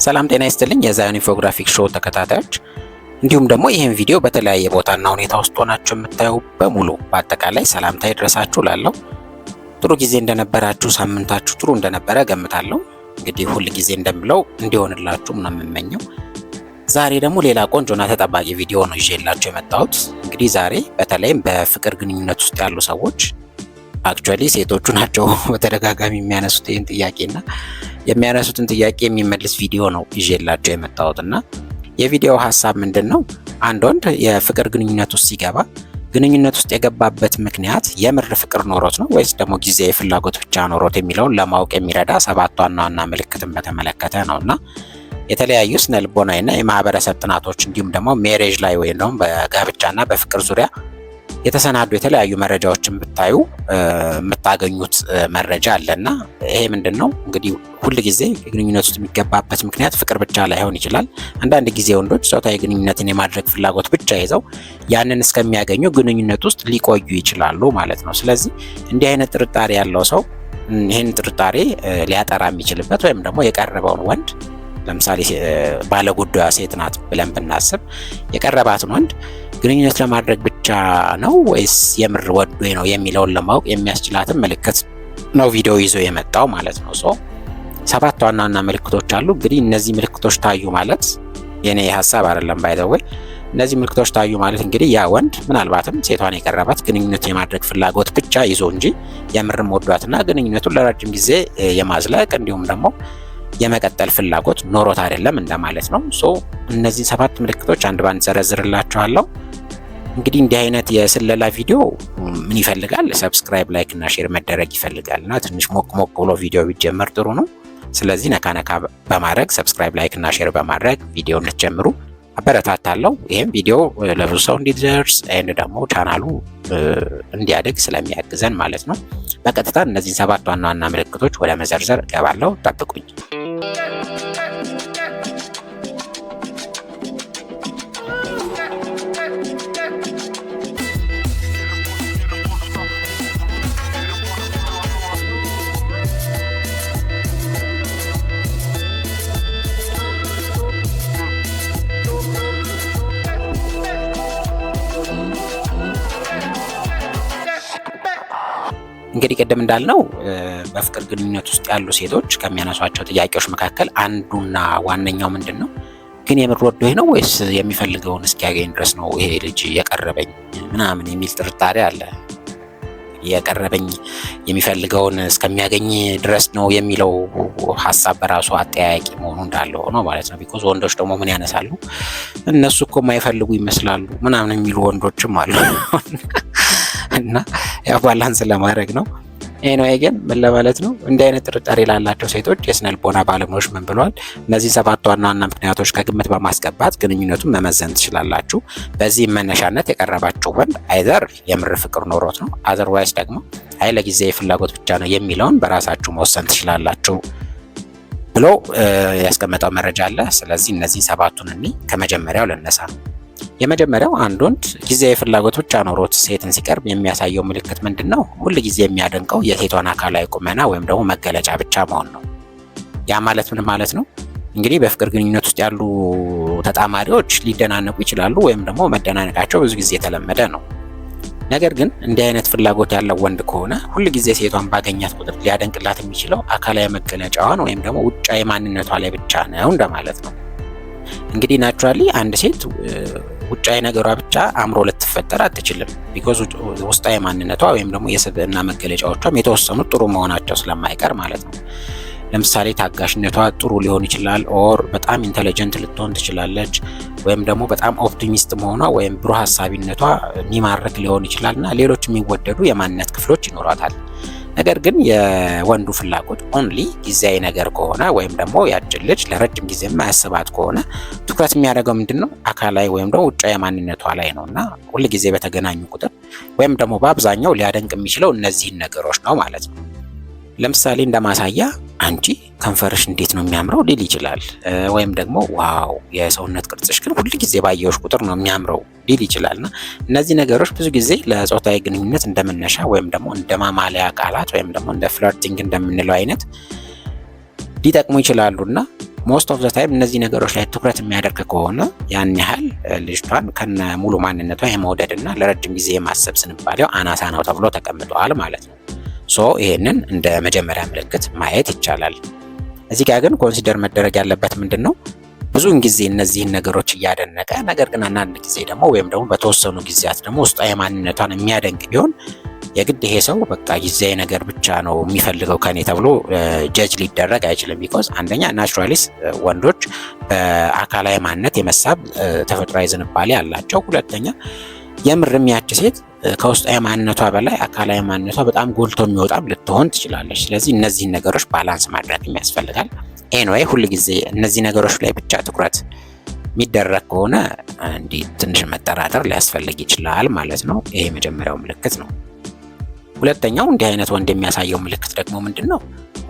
ሰላም ጤና ይስጥልኝ የዛዮን ኢንፎግራፊክ ሾው ተከታታዮች እንዲሁም ደግሞ ይህን ቪዲዮ በተለያየ ቦታና ሁኔታ ውስጥ ሆናችሁ የምታዩ በሙሉ በአጠቃላይ ሰላምታ ይድረሳችሁ ላለው ጥሩ ጊዜ እንደነበራችሁ ሳምንታችሁ ጥሩ እንደነበረ ገምታለሁ። እንግዲህ ሁሉ ጊዜ እንደምለው እንዲሆንላችሁ ነው የምመኘው። ዛሬ ደግሞ ሌላ ቆንጆና ተጠባቂ ቪዲዮ ነው ይዤላችሁ የመጣሁት። እንግዲህ ዛሬ በተለይም በፍቅር ግንኙነት ውስጥ ያሉ ሰዎች አክቹአሊ ሴቶቹ ናቸው በተደጋጋሚ የሚያነሱት ይህን ጥያቄና የሚያነሱትን ጥያቄ የሚመልስ ቪዲዮ ነው ይዤላችሁ የመጣሁትና የቪዲዮው ሐሳብ ምንድነው? አንድ ወንድ የፍቅር ግንኙነት ውስጥ ሲገባ ግንኙነት ውስጥ የገባበት ምክንያት የምር ፍቅር ኖሮት ነው ወይስ ደግሞ ጊዜያዊ ፍላጎት ብቻ ኖሮት የሚለውን ለማወቅ የሚረዳ 7 ዋና ዋና ምልክትን በተመለከተ ነውና የተለያዩ ስነ ልቦናዊና የማህበረሰብ ጥናቶች እንዲሁም ደግሞ ሜሬጅ ላይ ወይም ደግሞ በጋብቻና በፍቅር ዙሪያ የተሰናዱ የተለያዩ መረጃዎችን ብታዩ የምታገኙት መረጃ አለና ይሄ ምንድነው እንግዲህ ሁሉ ጊዜ ግንኙነት ውስጥ የሚገባበት ምክንያት ፍቅር ብቻ ላይሆን ይችላል። አንዳንድ ጊዜ ወንዶች ጾታዊ ግንኙነትን የማድረግ ፍላጎት ብቻ ይዘው ያንን እስከሚያገኙ ግንኙነት ውስጥ ሊቆዩ ይችላሉ ማለት ነው። ስለዚህ እንዲህ አይነት ጥርጣሬ ያለው ሰው ይህን ጥርጣሬ ሊያጠራ የሚችልበት ወይም ደግሞ የቀረበውን ወንድ ለምሳሌ ባለጉዳዩ ሴት ናት ብለን ብናስብ የቀረባትን ወንድ ግንኙነት ለማድረግ ብቻ ነው ወይስ የምር ወዶ ነው የሚለውን ለማወቅ የሚያስችላትን ምልክት ነው ቪዲዮ ይዞ የመጣው ማለት ነው። 7 ዋና ዋና ምልክቶች አሉ። እንግዲህ እነዚህ ምልክቶች ታዩ ማለት የኔ ሐሳብ አይደለም ባይዘወይ እነዚህ ምልክቶች ታዩ ማለት እንግዲህ ያ ወንድ ምናልባትም ሴቷን የቀረባት ግንኙነት የማድረግ ፍላጎት ብቻ ይዞ እንጂ የምርም ወዷትና ግንኙነቱን ለረጅም ጊዜ የማዝለቅ እንዲሁም ደግሞ የመቀጠል ፍላጎት ኖሮት አይደለም እንደማለት ነው። እነዚህ 7 ምልክቶች አንድ ባንድ ዘረዝርላችኋለሁ። እንግዲህ እንዲህ አይነት የስለላ ቪዲዮ ምን ይፈልጋል? ሰብስክራይብ፣ ላይክ እና ሼር መደረግ ይፈልጋልና ትንሽ ሞቅ ብሎ ቪዲዮ ቢጀመር ጥሩ ነው። ስለዚህ ነካ በማድረግ ሰብስክራይብ፣ ላይክ እና ሼር በማድረግ ቪዲዮ እንድትጀምሩ አበረታታለሁ። ይሄም ቪዲዮ ለብዙ ሰው እንዲደርስ እና ደግሞ ቻናሉ እንዲያድግ ስለሚያግዘን ማለት ነው። በቀጥታ እነዚህ 7 ዋና ዋና ምልክቶች ወደ መዘርዘር እገባለሁ። ጠብቁኝ። እንግዲህ ቅድም እንዳልነው በፍቅር ግንኙነት ውስጥ ያሉ ሴቶች ከሚያነሷቸው ጥያቄዎች መካከል አንዱና ዋነኛው ምንድነው ግን የምር ወዶኝ ነው ወይስ የሚፈልገውን እስኪያገኝ ድረስ ነው ይሄ ልጅ የቀረበኝ ምናምን የሚል ጥርጣሬ አለ። የቀረበኝ የሚፈልገውን እስከሚያገኝ ድረስ ነው የሚለው ሐሳብ በራሱ አጠያያቂ መሆኑ እንዳለ ሆኖ ማለት ነው። ቢኮዝ ወንዶች ደግሞ ምን ያነሳሉ? እነሱ እኮ የማይፈልጉ ይመስላሉ ምናምን የሚሉ ወንዶችም አሉ እና ያው ባላንስ ለማድረግ ነው። ኤኒዌይ ግን ምን ለማለት ነው እንዲህ አይነት ጥርጣሬ ላላቸው ሴቶች የስነ ልቦና ባለሙያዎች ምን ብለዋል? እነዚህ 7 ዋና ዋና ምክንያቶች ከግምት በማስገባት ግንኙነቱን መመዘን ትችላላችሁ። በዚህ መነሻነት የቀረባቸው ወንድ አይዘር የምር ፍቅር ኖሮት ነው፣ አዘርዋይስ ደግሞ አይ ለጊዜያዊ ፍላጎት ብቻ ነው የሚለውን በራሳችሁ መወሰን ትችላላችሁ ብሎ ያስቀመጠው መረጃ አለ። ስለዚህ እነዚህ 7ቱን ከመጀመሪያው ልነሳ። የመጀመሪያው አንድ ወንድ ጊዜያዊ ፍላጎት ብቻ ኖሮት ሴትን ሲቀርብ የሚያሳየው ምልክት ምንድነው? ሁሉ ጊዜ የሚያደንቀው የሴቷን አካላዊ ቁመና ወይም ደግሞ መገለጫ ብቻ መሆን ነው። ያ ማለት ምን ማለት ነው? እንግዲህ በፍቅር ግንኙነት ውስጥ ያሉ ተጣማሪዎች ሊደናነቁ ይችላሉ ወይም ደግሞ መደናነቃቸው ብዙ ጊዜ የተለመደ ነው። ነገር ግን እንዲህ አይነት ፍላጎት ያለው ወንድ ከሆነ ሁሉ ጊዜ ሴቷን ባገኛት ቁጥር ሊያደንቅላት የሚችለው አካላዊ መገለጫዋን ወይም ደግሞ ውጫዊ ማንነቷ ላይ ብቻ ነው እንደማለት ነው። እንግዲህ ናቹራሊ አንድ ሴት ውጫዊ ነገሯ ብቻ አምሮ ልትፈጠር አትችልም። ቢኮዝ ውስጣዊ ማንነቷ ወይም ደግሞ የስብዕና መገለጫዎቿም የተወሰኑት ጥሩ መሆናቸው ስለማይቀር ማለት ነው። ለምሳሌ ታጋሽነቷ ጥሩ ሊሆን ይችላል፣ ኦር በጣም ኢንተለጀንት ልትሆን ትችላለች፣ ወይም ደግሞ በጣም ኦፕቲሚስት መሆኗ ወይም ብሩህ ሀሳቢነቷ የሚማርክ ሊሆን ይችላልና ሌሎች የሚወደዱ የማንነት ክፍሎች ይኖሯታል። ነገር ግን የወንዱ ፍላጎት ኦንሊ ጊዜያዊ ነገር ከሆነ ወይም ደግሞ ያችን ልጅ ለረጅም ጊዜ የማያስባት ከሆነ ትኩረት የሚያደርገው ምንድነው? አካላዊ ወይም ደግሞ ውጫዊ ማንነቷ ላይ ነውና ሁሉ ጊዜ በተገናኙ ቁጥር ወይም ደግሞ በአብዛኛው ሊያደንቅ የሚችለው እነዚህን ነገሮች ነው ማለት ነው። ለምሳሌ እንደማሳያ አንቺ ከንፈርሽ እንዴት ነው የሚያምረው ሊል ይችላል። ወይም ደግሞ ዋው የሰውነት ቅርጽሽ ግን ሁሉ ጊዜ ባየሁሽ ቁጥር ነው የሚያምረው ሊል ይችላልና እነዚህ ነገሮች ብዙ ጊዜ ለጾታዊ ግንኙነት እንደመነሻ ወይም ደግሞ እንደማማለያ ቃላት ወይም ደግሞ እንደ ፍለርቲንግ እንደምንለው አይነት ሊጠቅሙ ይችላሉና ሞስት ኦፍ ዘ ታይም እነዚህ ነገሮች ላይ ትኩረት የሚያደርግ ከሆነ ያን ያህል ልጅቷን ከነ ሙሉ ማንነቷ የመውደድና ለረጅም ጊዜ የማሰብ ስንባሌው አናሳ ነው ተብሎ ተቀምጧል ማለት ነው። ሶ ይሄንን እንደ መጀመሪያ ምልክት ማየት ይቻላል። እዚህ ጋር ግን ኮንሲደር መደረግ ያለበት ምንድን ነው? ብዙውን ጊዜ እነዚህን ነገሮች እያደነቀ ነገር ግን አንዳንድ ጊዜ ደግሞ ወይም ደግሞ በተወሰኑ ጊዜያት ደግሞ ውስጣዊ ማንነቷን የሚያደንቅ ቢሆን የግድ ይሄ ሰው በቃ ጊዜያዊ ነገር ብቻ ነው የሚፈልገው ከኔ ተብሎ ጀጅ ሊደረግ አይችልም። ቢኮዝ አንደኛ ናቹራሊስ ወንዶች በአካላዊ ማንነት የመሳብ ተፈጥሯዊ ዝንባሌ አላቸው። ሁለተኛ የምርም ያቺ ሴት ከውስጣዊ ማንነቷ በላይ አካላዊ ማንነቷ በጣም ጎልቶ የሚወጣም ልትሆን ትችላለች። ስለዚህ እነዚህን ነገሮች ባላንስ ማድረግ ያስፈልጋል። ኤኒዌይ ሁል ጊዜ እነዚህ ነገሮች ላይ ብቻ ትኩረት የሚደረግ ከሆነ እንዲህ ትንሽ መጠራጠር ሊያስፈልግ ይችላል ማለት ነው። ይሄ የመጀመሪያው ምልክት ነው። ሁለተኛው እንዲህ አይነት ወንድ የሚያሳየው ምልክት ደግሞ ምንድን ነው?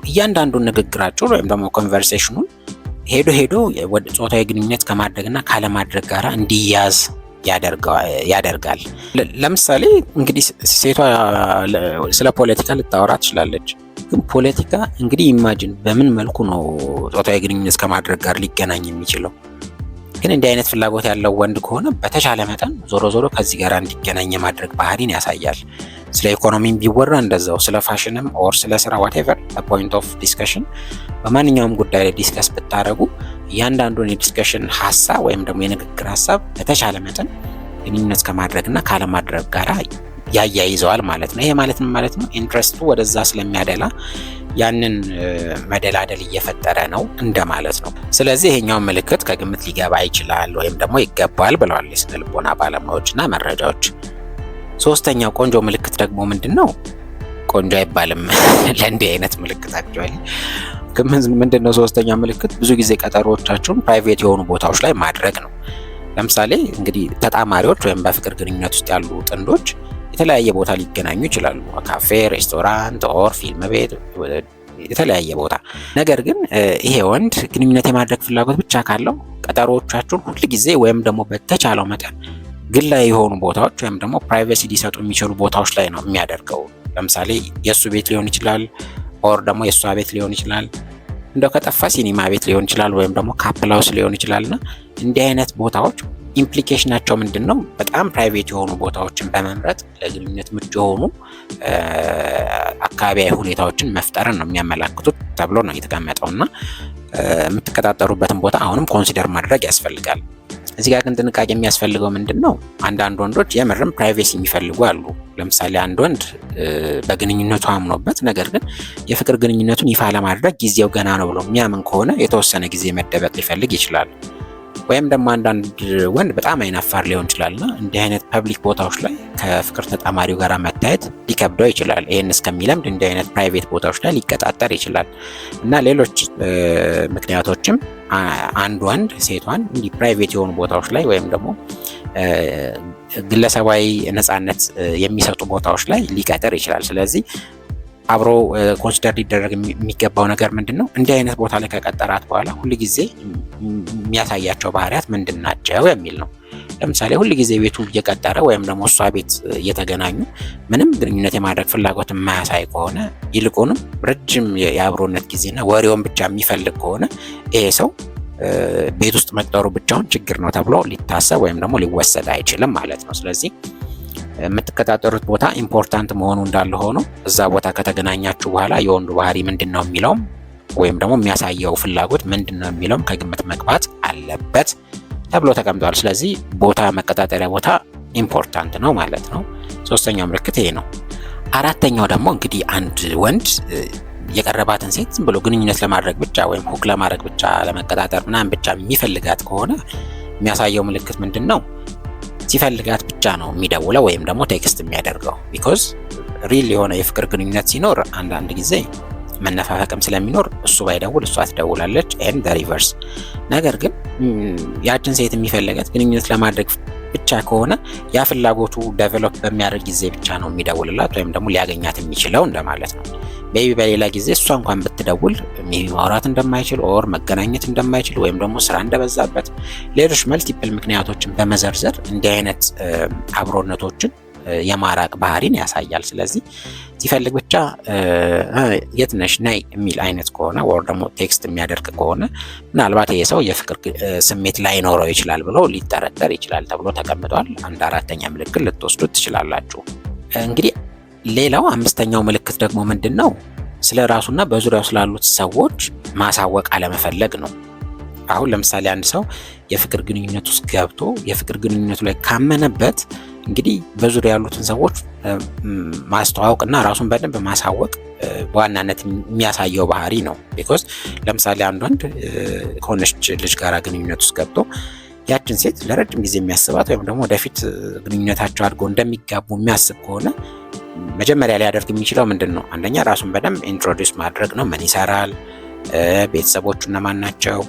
እያንዳንዱን ንግግራቸውን ወይም ደግሞ ኮንቨርሴሽኑን ሄዶ ወደ ጾታዊ ግንኙነት ከማድረግና ካለማድረግ ጋር እንዲያዝ ያደርጋል። ለምሳሌ እንግዲህ ሴቷ ስለ ፖለቲካ ልታወራ ትችላለች። ግን ፖለቲካ እንግዲህ ኢማጂን በምን መልኩ ነው ጾታዊ ግንኙነት ከማድረግ ጋር ሊገናኝ የሚችለው? ግን እንዲህ አይነት ፍላጎት ያለው ወንድ ከሆነ በተቻለ መጠን ዞሮ ከዚህ ጋር እንዲገናኝ የማድረግ ባህሪን ያሳያል። ስለ ኢኮኖሚም ቢወራ እንደዛው፣ ስለ ፋሽንም ኦር ስለ ስራ ዋቴቨር ፖይንት ኦፍ ዲስከሽን በማንኛውም ጉዳይ ላይ ዲስከስ ብታደረጉ እያንዳንዱን የዲስከሽን ሀሳብ ወይም ደግሞ የንግግር ሀሳብ በተቻለ መጠን ግንኙነት ከማድረግና ካለማድረግ ጋር ያያይዘዋል ማለት ነው። ይሄ ማለት ምን ማለት ነው? ኢንትረስቱ ወደዛ ስለሚያደላ ያንን መደላደል እየፈጠረ ነው እንደማለት ነው። ስለዚህ ይሄኛውን ምልክት ከግምት ሊገባ ይችላል ወይም ደግሞ ይገባል ብለዋል የስነ ልቦና ባለሙያዎችና መረጃዎች። ሶስተኛው ቆንጆ ምልክት ደግሞ ምንድን ነው? ቆንጆ አይባልም ለእንዲህ አይነት ምልክት አክቹዋሊ ምንድን ነው? ሶስተኛው ምልክት ብዙ ጊዜ ቀጠሮዎቻቸውን ፕራይቬት የሆኑ ቦታዎች ላይ ማድረግ ነው። ለምሳሌ እንግዲህ ተጣማሪዎች ወይም በፍቅር ግንኙነት ውስጥ ያሉ ጥንዶች የተለያየ ቦታ ሊገናኙ ይችላሉ። ካፌ፣ ሬስቶራንት ኦር ፊልም ቤት፣ የተለያየ ቦታ። ነገር ግን ይሄ ወንድ ግንኙነት የማድረግ ፍላጎት ብቻ ካለው ቀጠሮዎቻቸውን ሁል ጊዜ ወይም ደግሞ በተቻለው መጠን ግላዊ የሆኑ ቦታዎች ወይም ደግሞ ፕራይቬሲ ሊሰጡ የሚችሉ ቦታዎች ላይ ነው የሚያደርገው። ለምሳሌ የእሱ ቤት ሊሆን ይችላል ኦር ደግሞ የእሷ ቤት ሊሆን ይችላል። እንደው ከጠፋ ሲኒማ ቤት ሊሆን ይችላል ወይም ደግሞ ካፕል ሃውስ ሊሆን ይችላልና እንዲህ አይነት ቦታዎች ኢምፕሊኬሽናቸው ምንድን ነው? በጣም ፕራይቬት የሆኑ ቦታዎችን በመምረጥ ለግንኙነት ምቹ የሆኑ አካባቢያዊ ሁኔታዎችን መፍጠርን ነው የሚያመላክቱት ተብሎ ነው የተቀመጠው እና የምትቀጣጠሩበትን ቦታ አሁንም ኮንሲደር ማድረግ ያስፈልጋል። እዚህ ጋር ግን ጥንቃቄ የሚያስፈልገው ምንድን ነው? አንዳንድ ወንዶች የምርም ፕራይቬሲ የሚፈልጉ አሉ። ለምሳሌ አንድ ወንድ በግንኙነቱ አምኖበት ነገር ግን የፍቅር ግንኙነቱን ይፋ ለማድረግ ጊዜው ገና ነው ብሎ የሚያምን ከሆነ የተወሰነ ጊዜ መደበቅ ሊፈልግ ይችላል። ወይም ደግሞ አንዳንድ ወንድ በጣም አይናፋር ሊሆን ይችላልና እንዲህ አይነት ፐብሊክ ቦታዎች ላይ ከፍቅር ተጣማሪው ጋር መታየት ሊከብደው ይችላል። ይህን እስከሚለምድ እንዲህ አይነት ፕራይቬት ቦታዎች ላይ ሊቀጣጠር ይችላል እና ሌሎች ምክንያቶችም አንድ ወንድ ሴቷን እንዲህ ፕራይቬት የሆኑ ቦታዎች ላይ ወይም ደግሞ ግለሰባዊ ነፃነት የሚሰጡ ቦታዎች ላይ ሊቀጥር ይችላል። ስለዚህ አብሮ ኮንሲደር ሊደረግ የሚገባው ነገር ምንድን ነው? እንዲህ አይነት ቦታ ላይ ከቀጠራት በኋላ ሁል ጊዜ የሚያሳያቸው ባህሪያት ምንድን ናቸው የሚል ነው። ለምሳሌ ሁል ጊዜ ቤቱ እየቀጠረ ወይም ደግሞ እሷ ቤት እየተገናኙ ምንም ግንኙነት የማድረግ ፍላጎት የማያሳይ ከሆነ ይልቁንም ረጅም የአብሮነት ጊዜና ወሬውን ብቻ የሚፈልግ ከሆነ ይሄ ሰው ቤት ውስጥ መቅጠሩ ብቻውን ችግር ነው ተብሎ ሊታሰብ ወይም ደግሞ ሊወሰድ አይችልም ማለት ነው። ስለዚህ የምትቀጣጠሩት ቦታ ኢምፖርታንት መሆኑ እንዳለ ሆኖ እዛ ቦታ ከተገናኛችሁ በኋላ የወንዱ ባህሪ ምንድን ነው የሚለውም ወይም ደግሞ የሚያሳየው ፍላጎት ምንድን ነው የሚለውም ከግምት መግባት አለበት ተብሎ ተቀምጧል። ስለዚህ ቦታ መቀጣጠሪያ ቦታ ኢምፖርታንት ነው ማለት ነው። ሶስተኛው ምልክት ይሄ ነው። አራተኛው ደግሞ እንግዲህ አንድ ወንድ የቀረባትን ሴት ዝም ብሎ ግንኙነት ለማድረግ ብቻ ወይም ሁክ ለማድረግ ብቻ ለመቀጣጠር ምናምን ብቻ የሚፈልጋት ከሆነ የሚያሳየው ምልክት ምንድን ነው? ሲፈልጋት ብቻ ነው የሚደውለው ወይም ደግሞ ቴክስት የሚያደርገው። ቢኮዝ ሪል የሆነ የፍቅር ግንኙነት ሲኖር አንዳንድ ጊዜ መነፋፈቅም ስለሚኖር እሱ ባይደውል እሷ ትደውላለች ኤንድ ሪቨርስ። ነገር ግን ያችን ሴት የሚፈልጋት ግንኙነት ለማድረግ ብቻ ከሆነ ያ ፍላጎቱ ዴቨሎፕ በሚያደርግ ጊዜ ብቻ ነው የሚደውልላት ወይም ደግሞ ሊያገኛት የሚችለው እንደማለት ነው። ሜቢ በሌላ ጊዜ እሷ እንኳን ብትደውል ሜቢ ማውራት እንደማይችል ኦር መገናኘት እንደማይችል ወይም ደግሞ ስራ እንደበዛበት ሌሎች መልቲፕል ምክንያቶችን በመዘርዘር እንዲህ አይነት አብሮነቶችን የማራቅ ባህሪን ያሳያል። ስለዚህ ሲፈልግ ብቻ የት ነሽ ነይ የሚል አይነት ከሆነ ወር ደግሞ ቴክስት የሚያደርግ ከሆነ ምናልባት ይሄ ሰው የፍቅር ስሜት ላይኖረው ይችላል ብሎ ሊጠረጠር ይችላል ተብሎ ተቀምጧል። አንድ አራተኛ ምልክት ልትወስዱት ትችላላችሁ። እንግዲህ ሌላው አምስተኛው ምልክት ደግሞ ምንድን ነው? ስለ ራሱና በዙሪያው ስላሉት ሰዎች ማሳወቅ አለመፈለግ ነው። አሁን ለምሳሌ አንድ ሰው የፍቅር ግንኙነት ውስጥ ገብቶ የፍቅር ግንኙነቱ ላይ ካመነበት እንግዲህ በዙሪያ ያሉትን ሰዎች ማስተዋወቅና ራሱን በደንብ ማሳወቅ በዋናነት የሚያሳየው ባህሪ ነው። ቢኮዝ ለምሳሌ አንድ ወንድ ከሆነች ልጅ ጋር ግንኙነት ውስጥ ገብቶ ያችን ሴት ለረጅም ጊዜ የሚያስባት ወይም ደግሞ ወደፊት ግንኙነታቸው አድርጎ እንደሚጋቡ የሚያስብ ከሆነ መጀመሪያ ሊያደርግ የሚችለው ምንድን ነው? አንደኛ ራሱን በደንብ ኢንትሮዲውስ ማድረግ ነው። ምን ይሰራል? ቤተሰቦቹ እነማን ናቸው?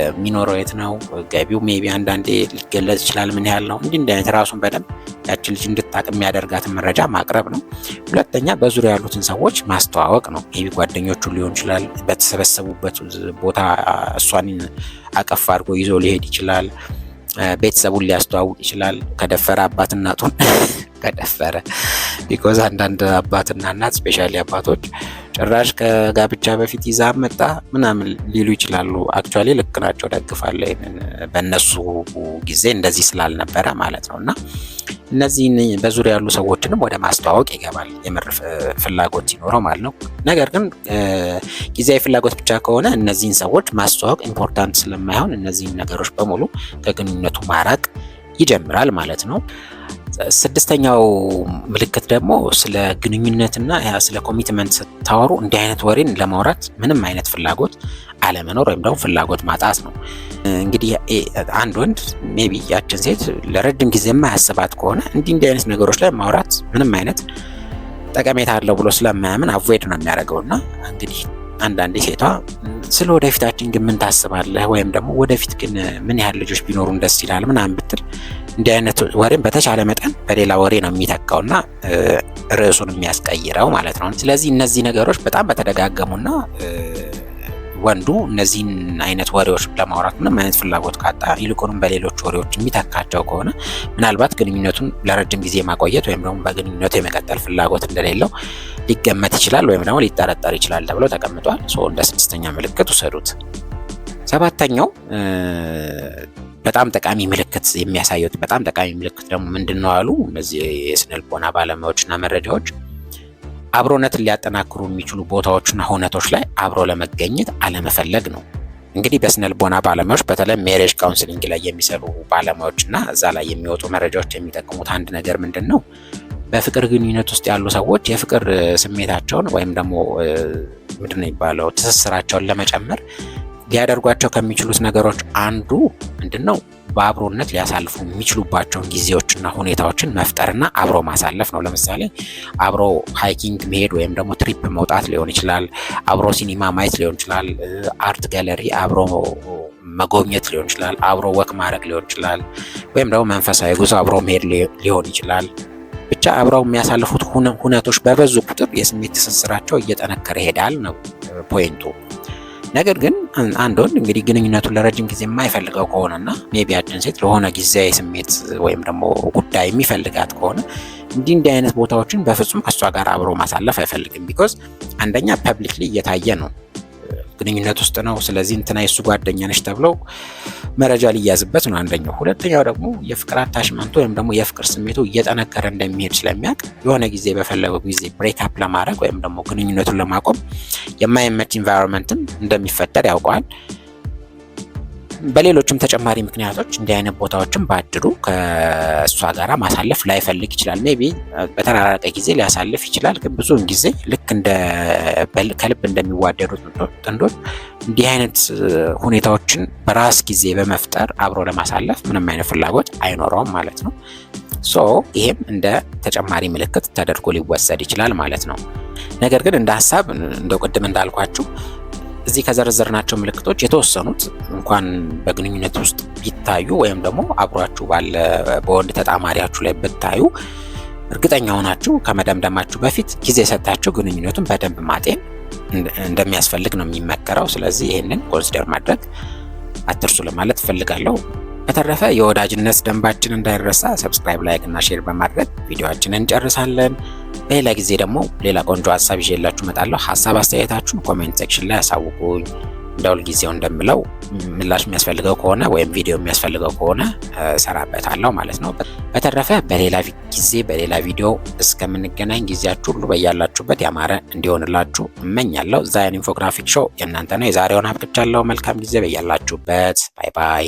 የሚኖረው የት ነው? ገቢው ሜቢ አንዳንዴ ሊገለጽ ይችላል። ምን ያህል ነው? እንዲህ አይነት ራሱን በደንብ ያችን ልጅ እንድታቅ የሚያደርጋትን መረጃ ማቅረብ ነው። ሁለተኛ በዙሪያ ያሉትን ሰዎች ማስተዋወቅ ነው። ሜቢ ጓደኞቹ ሊሆን ይችላል። በተሰበሰቡበት ቦታ እሷን አቀፍ አድርጎ ይዞ ሊሄድ ይችላል። ቤተሰቡን ሊያስተዋውቅ ይችላል። ከደፈረ አባት እናቱን ከደፈረ ቢኮዝ አንዳንድ አባትና እናት ስፔሻሊ አባቶች ጭራሽ ከጋብቻ በፊት ይዛ መጣ ምናምን ሊሉ ይችላሉ። አክቹዋሊ ልክ ናቸው፣ ደግፋለሁ። በእነሱ ጊዜ እንደዚህ ስላልነበረ ማለት ነው። እና እነዚህን በዙሪያ ያሉ ሰዎችንም ወደ ማስተዋወቅ ይገባል የምር ፍላጎት ሲኖረው ማለት ነው። ነገር ግን ጊዜያዊ ፍላጎት ብቻ ከሆነ እነዚህን ሰዎች ማስተዋወቅ ኢምፖርታንት ስለማይሆን እነዚህን ነገሮች በሙሉ ከግንኙነቱ ማራቅ ይጀምራል ማለት ነው። ስድስተኛው ምልክት ደግሞ ስለ ግንኙነትና ስለ ኮሚትመንት ስታወሩ እንዲህ አይነት ወሬን ለማውራት ምንም አይነት ፍላጎት አለመኖር ወይም ደግሞ ፍላጎት ማጣት ነው። እንግዲህ አንድ ወንድ ሜቢ ያችን ሴት ለረጅም ጊዜ የማያስባት ከሆነ እንዲህ አይነት ነገሮች ላይ ማውራት ምንም አይነት ጠቀሜታ አለው ብሎ ስለማያምን አቮይድ ነው የሚያደርገውና እንግዲህ አንዳንዴ ሴቷ ስለ ወደፊታችን ግን ምን ታስባለህ ወይም ደግሞ ወደፊት ግን ምን ያህል ልጆች ቢኖሩን ደስ ይላል ምናምን ብትል እንዲህ አይነት ወሬን በተቻለ መጠን በሌላ ወሬ ነው የሚተካውና ርዕሱን የሚያስቀይረው ማለት ነው። ስለዚህ እነዚህ ነገሮች በጣም በተደጋገሙና ወንዱ እነዚህን አይነት ወሬዎች ለማውራት ምንም አይነት ፍላጎት ካጣ ይልቁንም በሌሎች ወሬዎች የሚተካቸው ከሆነ ምናልባት ግንኙነቱን ለረጅም ጊዜ ማቆየት ወይም ደግሞ በግንኙነቱ የመቀጠል ፍላጎት እንደሌለው ሊገመት ይችላል ወይም ደግሞ ሊጠረጠር ይችላል ተብሎ ተቀምጧል። እንደ ስድስተኛ ምልክት ውሰዱት። ሰባተኛው በጣም ጠቃሚ ምልክት የሚያሳዩት በጣም ጠቃሚ ምልክት ደግሞ ምንድነው አሉ እነዚህ የስነልቦና ባለሙያዎችና መረጃዎች አብሮነትን ሊያጠናክሩ የሚችሉ ቦታዎችና ሁነቶች ላይ አብሮ ለመገኘት አለመፈለግ ነው። እንግዲህ በስነልቦና ባለሙያዎች በተለይ ሜሬጅ ካውንስሊንግ ላይ የሚሰሩ ባለሙያዎችና እዛ ላይ የሚወጡ መረጃዎች የሚጠቅሙት አንድ ነገር ምንድነው በፍቅር ግንኙነት ውስጥ ያሉ ሰዎች የፍቅር ስሜታቸውን ወይም ደግሞ ምንድነው የሚባለው ትስስራቸውን ለመጨመር ሊያደርጓቸው ከሚችሉት ነገሮች አንዱ ምንድነው በአብሮነት ሊያሳልፉ የሚችሉባቸውን ጊዜዎችና ሁኔታዎችን መፍጠርና አብሮ ማሳለፍ ነው። ለምሳሌ አብሮ ሃይኪንግ መሄድ ወይም ደግሞ ትሪፕ መውጣት ሊሆን ይችላል። አብሮ ሲኒማ ማየት ሊሆን ይችላል። አርት ጋለሪ አብሮ መጎብኘት ሊሆን ይችላል። አብሮ ወክ ማድረግ ሊሆን ይችላል። ወይም ደግሞ መንፈሳዊ ጉዞ አብሮ መሄድ ሊሆን ይችላል። ብቻ አብረው የሚያሳልፉት ሁነቶች በበዙ ቁጥር የስሜት ትስስራቸው እየጠነከረ ይሄዳል ነው ፖይንቱ። ነገር ግን አንድ ወንድ እንግዲህ ግንኙነቱን ለረጅም ጊዜ የማይፈልገው ከሆነና ሜቢ ያችን ሴት ለሆነ ጊዜያዊ ስሜት ወይም ደግሞ ጉዳይ የሚፈልጋት ከሆነ እንዲህ አይነት ቦታዎችን በፍጹም ከሷ ጋር አብሮ ማሳለፍ አይፈልግም። ቢኮዝ አንደኛ ፐብሊክሊ እየታየ ነው፣ ግንኙነት ውስጥ ነው። ስለዚህ እንትና የሱ ጓደኛ ነች ተብለው መረጃ ሊያዝበት ነው አንደኛው። ሁለተኛው ደግሞ የፍቅር አታችመንቱ ወይም ደግሞ የፍቅር ስሜቱ እየጠነከረ እንደሚሄድ ስለሚያውቅ የሆነ ጊዜ በፈለገው ጊዜ ብሬክ አፕ ለማድረግ ወይም ደግሞ ግንኙነቱን ለማቆም የማይመች ኢንቫይሮንመንትም እንደሚፈጠር ያውቀዋል። በሌሎችም ተጨማሪ ምክንያቶች እንዲህ አይነት ቦታዎችን ባድሩ ከእሷ ጋራ ማሳለፍ ላይፈልግ ይችላል። ሜቢ በተራራቀ ጊዜ ሊያሳልፍ ይችላል። ግን ብዙውን ጊዜ ልክ ከልብ እንደሚዋደዱት ጥንዶች እንዲህ አይነት ሁኔታዎችን በራስ ጊዜ በመፍጠር አብሮ ለማሳለፍ ምንም አይነት ፍላጎት አይኖረውም ማለት ነው። ይሄም እንደ ተጨማሪ ምልክት ተደርጎ ሊወሰድ ይችላል ማለት ነው። ነገር ግን እንደ ሀሳብ እንደው ቅድም እንዳልኳችሁ እዚህ ከዘረዘርናቸው ምልክቶች የተወሰኑት እንኳን በግንኙነት ውስጥ ቢታዩ ወይም ደግሞ አብሯችሁ ባለ በወንድ ተጣማሪያችሁ ላይ ብታዩ እርግጠኛ ሆናችሁ ከመደምደማችሁ በፊት ጊዜ ሰጣችሁ ግንኙነቱን በደንብ ማጤን እንደሚያስፈልግ ነው የሚመከረው። ስለዚህ ይህንን ኮንሲደር ማድረግ አትርሱ ለማለት እፈልጋለሁ። በተረፈ የወዳጅነት ደንባችን እንዳይረሳ ሰብስክራይብ፣ ላይክ እና ሼር በማድረግ ቪዲዮአችንን እንጨርሳለን። በሌላ ጊዜ ደግሞ ሌላ ቆንጆ ሀሳብ ይዤላችሁ እመጣለሁ። ሀሳብ አስተያየታችሁን ኮሜንት ሴክሽን ላይ ያሳውቁኝ። እንደ ሁልጊዜው እንደምለው ምላሽ የሚያስፈልገው ከሆነ ወይም ቪዲዮ የሚያስፈልገው ከሆነ እሰራበታለሁ ማለት ነው። በተረፈ በሌላ ጊዜ በሌላ ቪዲዮ እስከምንገናኝ ጊዜያችሁ ሁሉ በያላችሁበት ያማረ እንዲሆንላችሁ እመኛለሁ። ዛያን ኢንፎግራፊክ ሾው የእናንተ ነው። የዛሬውን አብቅቻለሁ። መልካም ጊዜ በያላችሁበት። ባይ ባይ።